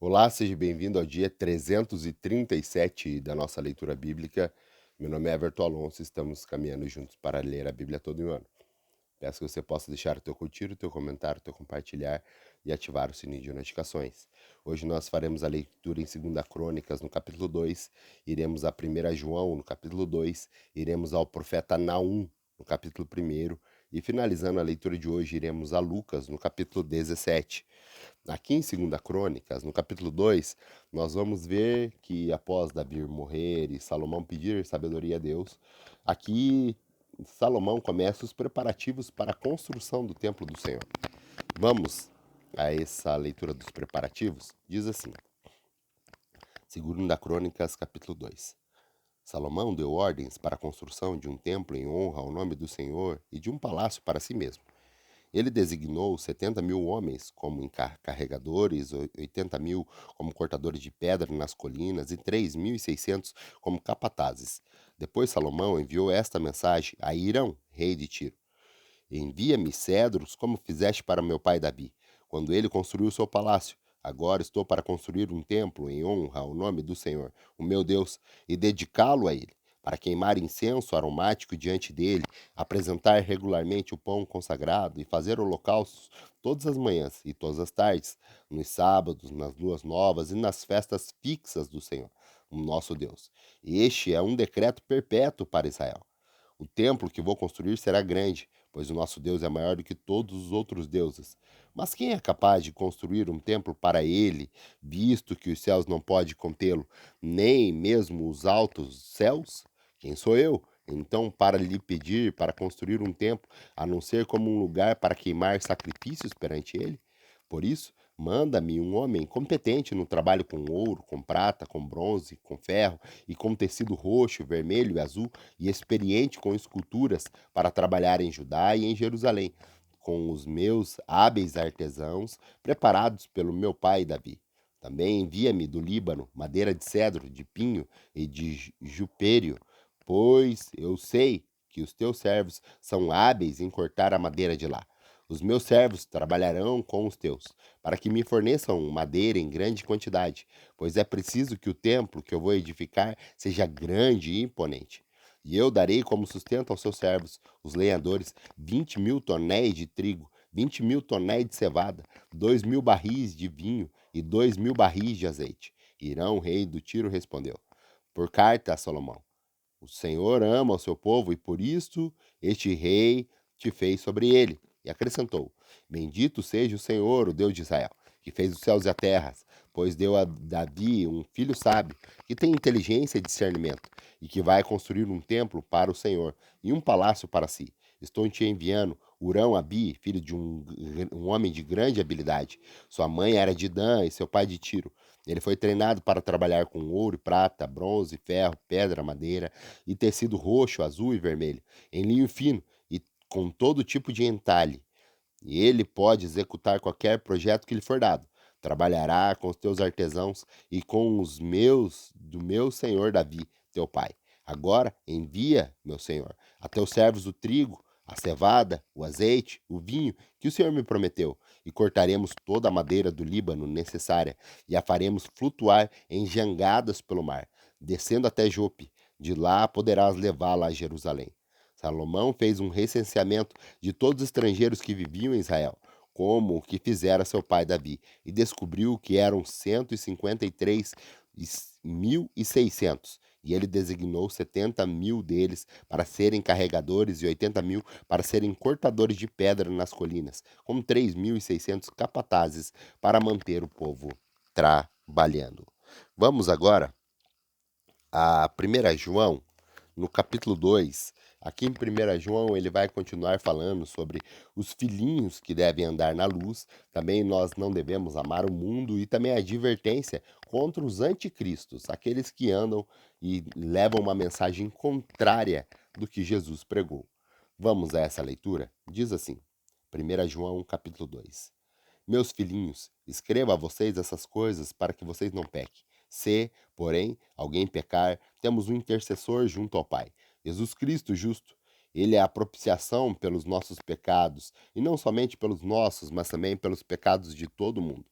Olá, seja bem-vindo ao dia 337 da nossa leitura bíblica. Meu nome é Everton Alonso, estamos caminhando juntos para ler a Bíblia todo um ano. Peço que você possa deixar o teu curtir, o teu comentário, o teu compartilhar e ativar o sininho de notificações. Hoje nós faremos a leitura em 2 Crônicas, no capítulo 2, iremos a 1 João, no capítulo 2, iremos ao profeta Naum, no capítulo 1, e finalizando a leitura de hoje, iremos a Lucas, no capítulo 17. Aqui em 2 Crônicas, no capítulo 2, nós vamos ver que após Davi morrer e Salomão pedir sabedoria a Deus, aqui Salomão começa os preparativos para a construção do templo do Senhor. Vamos a essa leitura dos preparativos? Diz assim, 2 Crônicas, capítulo 2. Salomão deu ordens para a construção de um templo em honra ao nome do Senhor e de um palácio para si mesmo. Ele designou 70.000 homens como carregadores, 80.000 como cortadores de pedra nas colinas e 3.600 como capatazes. Depois Salomão enviou esta mensagem a Hirão, rei de Tiro: Envia-me cedros como fizeste para meu pai Davi, quando ele construiu seu palácio. Agora estou para construir um templo em honra ao nome do Senhor, o meu Deus, e dedicá-lo a ele, para queimar incenso aromático diante dele, apresentar regularmente o pão consagrado e fazer holocaustos todas as manhãs e todas as tardes, nos sábados, nas luas novas e nas festas fixas do Senhor, o nosso Deus. Este é um decreto perpétuo para Israel. O templo que vou construir será grande, pois o nosso Deus é maior do que todos os outros deuses. Mas quem é capaz de construir um templo para ele, visto que os céus não podem contê-lo, nem mesmo os altos céus? Quem sou eu? Então, para lhe pedir para construir um templo, a não ser como um lugar para queimar sacrifícios perante ele? Por isso, manda-me um homem competente no trabalho com ouro, com prata, com bronze, com ferro e com tecido roxo, vermelho e azul, e experiente com esculturas para trabalhar em Judá e em Jerusalém, com os meus hábeis artesãos preparados pelo meu pai Davi. Também envia-me do Líbano madeira de cedro, de pinho e de jupério, pois eu sei que os teus servos são hábeis em cortar a madeira de lá. Os meus servos trabalharão com os teus, para que me forneçam madeira em grande quantidade, pois é preciso que o templo que eu vou edificar seja grande e imponente. E eu darei como sustento aos seus servos, os lenhadores, 20.000 tonéis de trigo, 20.000 tonéis de cevada, 2.000 barris de vinho e 2.000 barris de azeite. Irão, rei do Tiro, respondeu, por carta a Salomão: O Senhor ama o seu povo e por isto este rei te fez sobre ele. E acrescentou: Bendito seja o Senhor, o Deus de Israel, que fez os céus e a terra, pois deu a Davi um filho sábio, que tem inteligência e discernimento, e que vai construir um templo para o Senhor e um palácio para si. Estou te enviando Urão-Abi, filho de um homem de grande habilidade. Sua mãe era de Dan e seu pai de Tiro. Ele foi treinado para trabalhar com ouro, prata, bronze, ferro, pedra, madeira e tecido roxo, azul e vermelho, em linho fino e com todo tipo de entalhe. E ele pode executar qualquer projeto que lhe for dado. Trabalhará com os teus artesãos e com os meus, do meu senhor Davi, teu pai. Agora envia, meu senhor, a teus servos o trigo, a cevada, o azeite, o vinho que o Senhor me prometeu, e cortaremos toda a madeira do Líbano necessária e a faremos flutuar em jangadas pelo mar, descendo até Jope. De lá poderás levá-la a Jerusalém. Salomão fez um recenseamento de todos os estrangeiros que viviam em Israel, como o que fizera seu pai Davi, e descobriu que eram 153.600. E ele designou 70.000 deles para serem carregadores e 80.000 para serem cortadores de pedra nas colinas, com 3.600 capatazes para manter o povo trabalhando. Vamos agora a 1 João, no capítulo 2. Aqui em 1 João ele vai continuar falando sobre os filhinhos que devem andar na luz. Também nós não devemos amar o mundo e também a advertência contra os anticristos, aqueles que andam e levam uma mensagem contrária do que Jesus pregou. Vamos a essa leitura? Diz assim, 1 João capítulo 2. Meus filhinhos, escrevo a vocês essas coisas para que vocês não pequem. Se, porém, alguém pecar, temos um intercessor junto ao Pai, Jesus Cristo justo. Ele é a propiciação pelos nossos pecados, e não somente pelos nossos, mas também pelos pecados de todo mundo.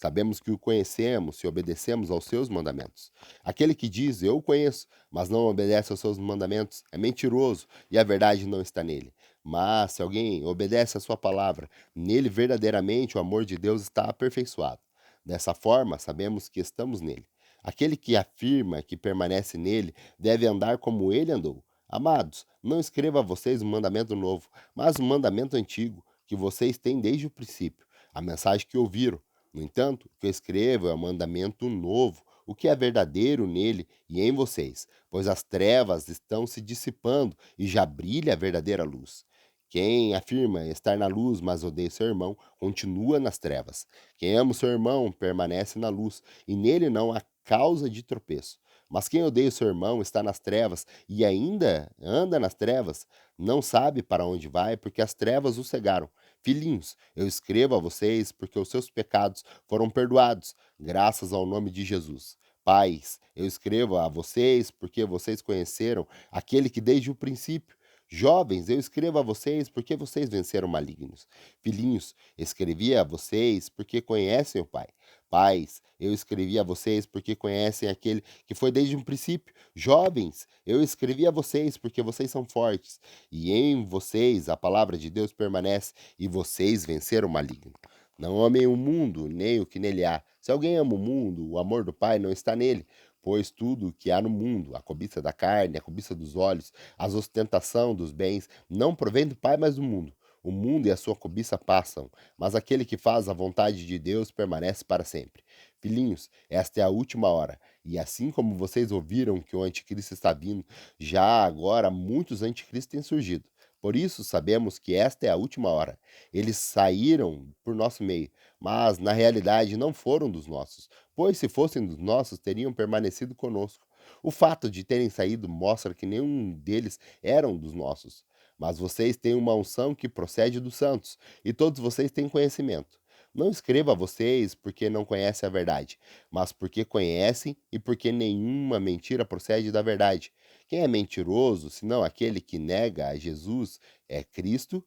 Sabemos que o conhecemos se obedecemos aos seus mandamentos. Aquele que diz, eu o conheço, mas não obedece aos seus mandamentos, é mentiroso e a verdade não está nele. Mas se alguém obedece à sua palavra, nele verdadeiramente o amor de Deus está aperfeiçoado. Dessa forma, sabemos que estamos nele. Aquele que afirma que permanece nele deve andar como ele andou. Amados, não escreva a vocês um mandamento novo, mas um mandamento antigo, que vocês têm desde o princípio, a mensagem que ouviram. No entanto, o que eu escrevo é um mandamento novo, o que é verdadeiro nele e em vocês, pois as trevas estão se dissipando e já brilha a verdadeira luz. Quem afirma estar na luz, mas odeia seu irmão, continua nas trevas. Quem ama o seu irmão permanece na luz, e nele não há causa de tropeço. Mas quem odeia o seu irmão está nas trevas e ainda anda nas trevas, não sabe para onde vai, porque as trevas o cegaram. Filhinhos, eu escrevo a vocês porque os seus pecados foram perdoados, graças ao nome de Jesus. Pais, eu escrevo a vocês porque vocês conheceram aquele que desde o princípio. Jovens, eu escrevo a vocês porque vocês venceram malignos. Filhinhos, escrevi a vocês porque conhecem o Pai. Pais, eu escrevi a vocês porque conhecem aquele que foi desde um princípio. Jovens, eu escrevi a vocês porque vocês são fortes. E em vocês a palavra de Deus permanece e vocês venceram o maligno. Não amem o mundo, nem o que nele há. Se alguém ama o mundo, o amor do Pai não está nele. Pois tudo o que há no mundo, a cobiça da carne, a cobiça dos olhos, a ostentação dos bens, não provém do Pai, mas do mundo. O mundo e a sua cobiça passam, mas aquele que faz a vontade de Deus permanece para sempre. Filhinhos, esta é a última hora, e assim como vocês ouviram que o anticristo está vindo, já agora muitos anticristos têm surgido. Por isso sabemos que esta é a última hora. Eles saíram por nosso meio, mas na realidade não foram dos nossos, pois se fossem dos nossos, teriam permanecido conosco. O fato de terem saído mostra que nenhum deles eram dos nossos. Mas vocês têm uma unção que procede dos santos, e todos vocês têm conhecimento. Não escreva a vocês porque não conhecem a verdade, mas porque conhecem e porque nenhuma mentira procede da verdade. Quem é mentiroso, senão aquele que nega a Jesus, é Cristo?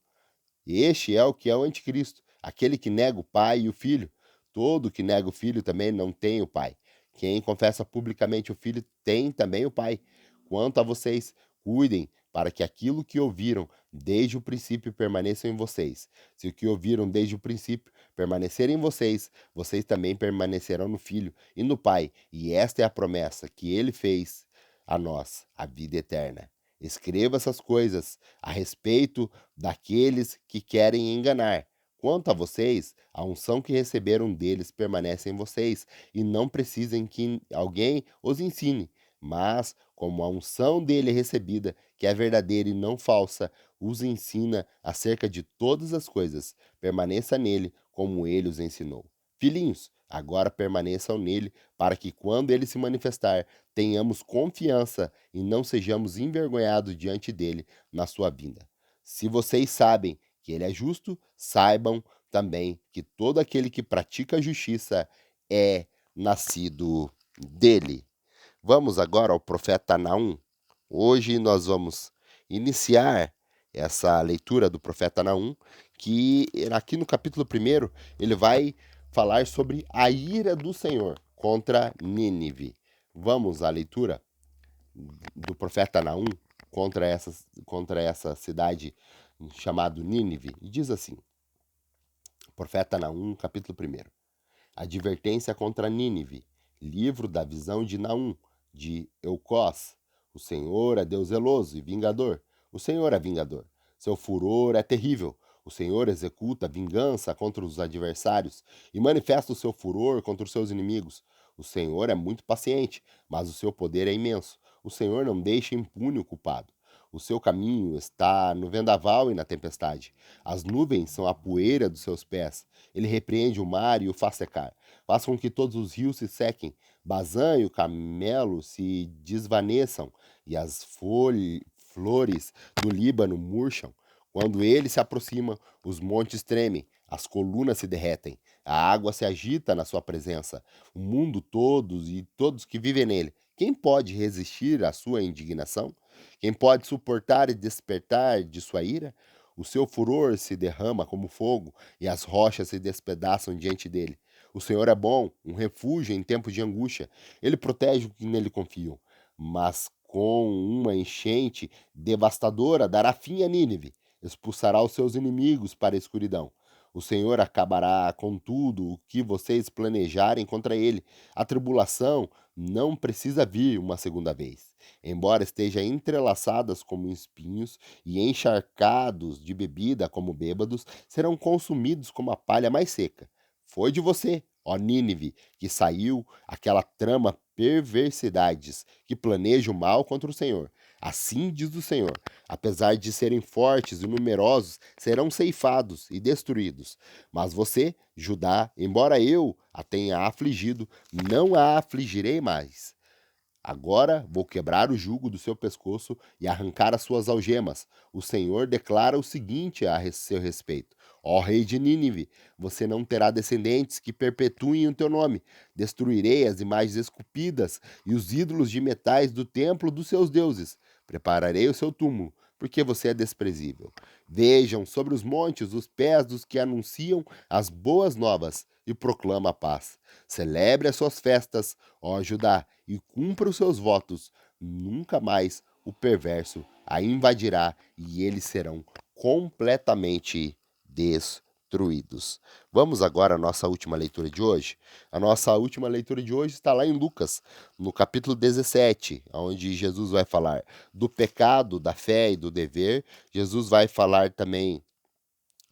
Este é o que é o anticristo, aquele que nega o Pai e o Filho. Todo que nega o Filho também não tem o Pai. Quem confessa publicamente o Filho tem também o Pai. Quanto a vocês, cuidem para que aquilo que ouviram desde o princípio permaneça em vocês. Se o que ouviram desde o princípio permanecer em vocês, vocês também permanecerão no Filho e no Pai. E esta é a promessa que ele fez a nós, a vida eterna. Escreva essas coisas a respeito daqueles que querem enganar. Quanto a vocês, a unção que receberam deles permanece em vocês, e não precisem que alguém os ensine. Mas, como a unção dele é recebida, que é verdadeira e não falsa, os ensina acerca de todas as coisas. Permaneça nele, como ele os ensinou. Filhinhos, agora permaneçam nele, para que quando ele se manifestar, tenhamos confiança e não sejamos envergonhados diante dele na sua vinda. Se vocês sabem que ele é justo, saibam também que todo aquele que pratica a justiça é nascido dele. Vamos agora ao profeta Naum. Hoje nós vamos iniciar essa leitura do profeta Naum, que aqui no capítulo 1 ele vai falar sobre a ira do Senhor contra Nínive. Vamos à leitura do profeta Naum contra essa cidade chamada Nínive. E diz assim, profeta Naum, capítulo 1. Advertência contra Nínive, livro da visão de Naum, de Eucós. O Senhor é Deus zeloso e vingador. O Senhor é vingador. Seu furor é terrível. O Senhor executa vingança contra os adversários e manifesta o seu furor contra os seus inimigos. O Senhor é muito paciente, mas o seu poder é imenso. O Senhor não deixa impune o culpado. O seu caminho está no vendaval e na tempestade. As nuvens são a poeira dos seus pés. Ele repreende o mar e o faz secar. Faz com que todos os rios se sequem. Bazã e o camelo se desvaneçam e as flores do Líbano murcham. Quando ele se aproxima, os montes tremem, as colunas se derretem, a água se agita na sua presença. O mundo todos e todos que vivem nele. Quem pode resistir à sua indignação? Quem pode suportar e despertar de sua ira? O seu furor se derrama como fogo e as rochas se despedaçam diante dele. O Senhor é bom, um refúgio em tempos de angústia. Ele protege os que nele confiam. Mas com uma enchente devastadora dará fim a Nínive, expulsará os seus inimigos para a escuridão. O Senhor acabará com tudo o que vocês planejarem contra ele. A tribulação não precisa vir uma segunda vez. Embora esteja entrelaçadas como espinhos e encharcados de bebida como bêbados, serão consumidos como a palha mais seca. Foi de você, ó Nínive, que saiu aquela trama perversidades que planeja o mal contra o Senhor. Assim diz o Senhor: apesar de serem fortes e numerosos, serão ceifados e destruídos. Mas você, Judá, embora eu a tenha afligido, não a afligirei mais. Agora vou quebrar o jugo do seu pescoço e arrancar as suas algemas. O Senhor declara o seguinte a seu respeito: ó rei de Nínive, você não terá descendentes que perpetuem o teu nome. Destruirei as imagens esculpidas e os ídolos de metais do templo dos seus deuses. Prepararei o seu túmulo, porque você é desprezível. Vejam sobre os montes os pés dos que anunciam as boas novas e proclama a paz. Celebre as suas festas, ó Judá, e cumpra os seus votos. Nunca mais o perverso a invadirá e eles serão completamente destruídos. Vamos agora à nossa última leitura de hoje. A nossa última leitura de hoje está lá em Lucas, no capítulo 17, onde Jesus vai falar do pecado, da fé e do dever. Jesus vai falar também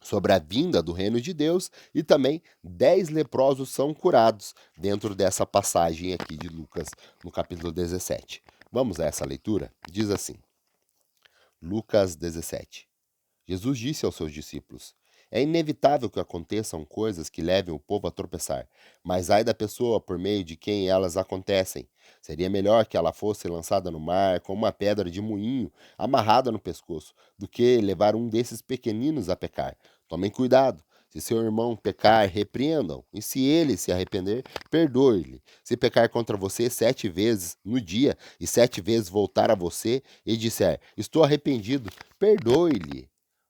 sobre a vinda do reino de Deus e também 10 leprosos são curados dentro dessa passagem aqui de Lucas, no capítulo 17. Vamos a essa leitura? Diz assim, Lucas 17. Jesus disse aos seus discípulos: é inevitável que aconteçam coisas que levem o povo a tropeçar, mas ai da pessoa por meio de quem elas acontecem. Seria melhor que ela fosse lançada no mar com uma pedra de moinho amarrada no pescoço, do que levar um desses pequeninos a pecar. Tomem cuidado. Se seu irmão pecar, repreendam, e se ele se arrepender, perdoe-lhe. Se pecar contra você 7 vezes no dia, e 7 vezes voltar a você e disser, estou arrependido, perdoe-lhe.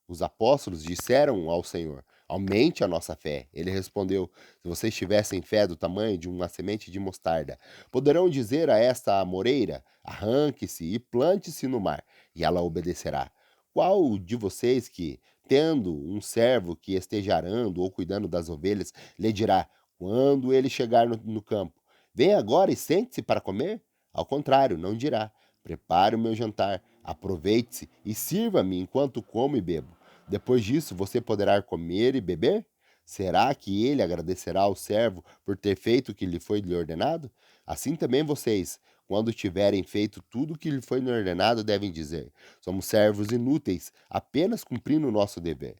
Os apóstolos disseram ao Senhor: aumente a nossa fé. Ele respondeu: se vocês tivessem fé do tamanho de uma semente de mostarda, poderão dizer a esta amoreira: arranque-se e plante-se no mar, e ela obedecerá. Qual de vocês que, tendo um servo que esteja arando ou cuidando das ovelhas, lhe dirá, quando ele chegar no campo: vem agora e sente-se para comer? Ao contrário, não dirá: prepare o meu jantar, aproveite-se e sirva-me enquanto como e bebo. Depois disso, você poderá comer e beber? Será que ele agradecerá ao servo por ter feito o que lhe ordenado? Assim também vocês, quando tiverem feito tudo o que lhe foi ordenado, devem dizer: somos servos inúteis, apenas cumprindo o nosso dever.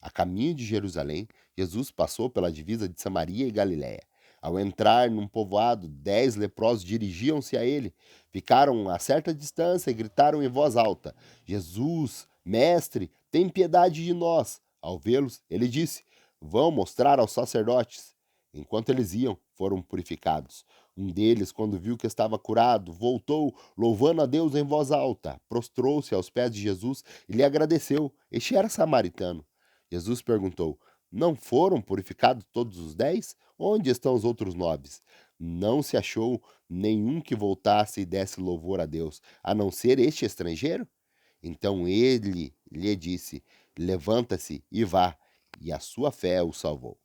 A caminho de Jerusalém, Jesus passou pela divisa de Samaria e Galiléia. Ao entrar num povoado, 10 leprosos dirigiam-se a ele. Ficaram a certa distância e gritaram em voz alta: Jesus, mestre, tem piedade de nós. Ao vê-los, ele disse: vão mostrar aos sacerdotes. Enquanto eles iam, foram purificados. Um deles, quando viu que estava curado, voltou, louvando a Deus em voz alta, prostrou-se aos pés de Jesus e lhe agradeceu. Este era samaritano. Jesus perguntou: não foram purificados todos os 10? Onde estão os outros 9? Não se achou nenhum que voltasse e desse louvor a Deus, a não ser este estrangeiro? Então ele lhe disse: levanta-se e vá, e a sua fé o salvou.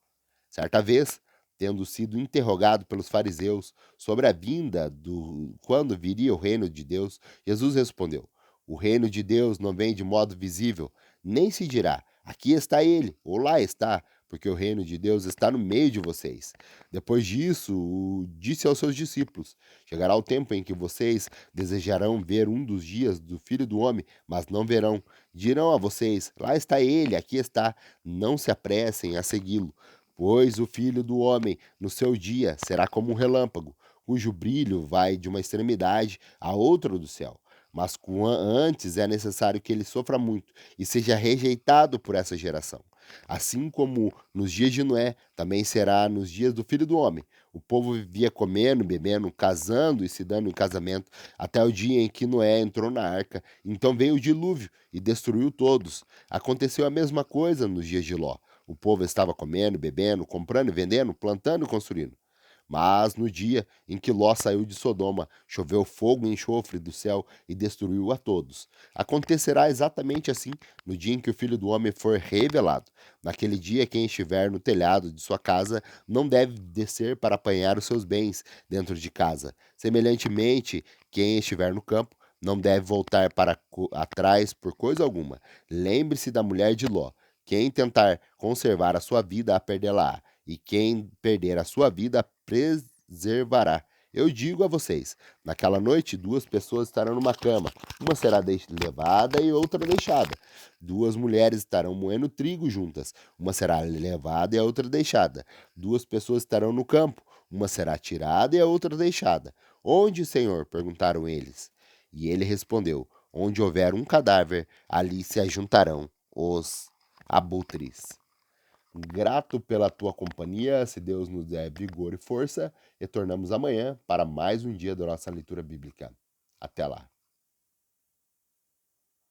Certa vez, tendo sido interrogado pelos fariseus sobre a vinda do quando viria o reino de Deus, Jesus respondeu: o reino de Deus não vem de modo visível, nem se dirá: aqui está ele, ou lá está, porque o reino de Deus está no meio de vocês. Depois disso, disse aos seus discípulos: chegará o tempo em que vocês desejarão ver um dos dias do Filho do Homem, mas não verão. Dirão a vocês: lá está ele, aqui está. Não se apressem a segui-lo. Pois o Filho do Homem, no seu dia, será como um relâmpago, cujo brilho vai de uma extremidade à outra do céu. Mas antes é necessário que ele sofra muito e seja rejeitado por essa geração. Assim como nos dias de Noé, também será nos dias do Filho do Homem. O povo vivia comendo, bebendo, casando e se dando em casamento, até o dia em que Noé entrou na arca. Então veio o dilúvio e destruiu todos. Aconteceu a mesma coisa nos dias de Ló. O povo estava comendo, bebendo, comprando e vendendo, plantando e construindo. Mas no dia em que Ló saiu de Sodoma, choveu fogo e enxofre do céu e destruiu a todos. Acontecerá exatamente assim no dia em que o Filho do Homem for revelado. Naquele dia, quem estiver no telhado de sua casa não deve descer para apanhar os seus bens dentro de casa. Semelhantemente, quem estiver no campo não deve voltar para atrás por coisa alguma. Lembre-se da mulher de Ló. Quem tentar conservar a sua vida, a perdê-la, e quem perder a sua vida, a preservará. Eu digo a vocês: naquela noite, duas pessoas estarão numa cama, uma será levada e outra deixada. Duas mulheres estarão moendo trigo juntas, uma será levada e a outra deixada. Duas pessoas estarão no campo, uma será tirada e a outra deixada. Onde, Senhor? Perguntaram eles. E ele respondeu: onde houver um cadáver, ali se ajuntarão os abutres. Grato pela tua companhia, se Deus nos der vigor e força, retornamos amanhã para mais um dia da nossa leitura bíblica. Até lá.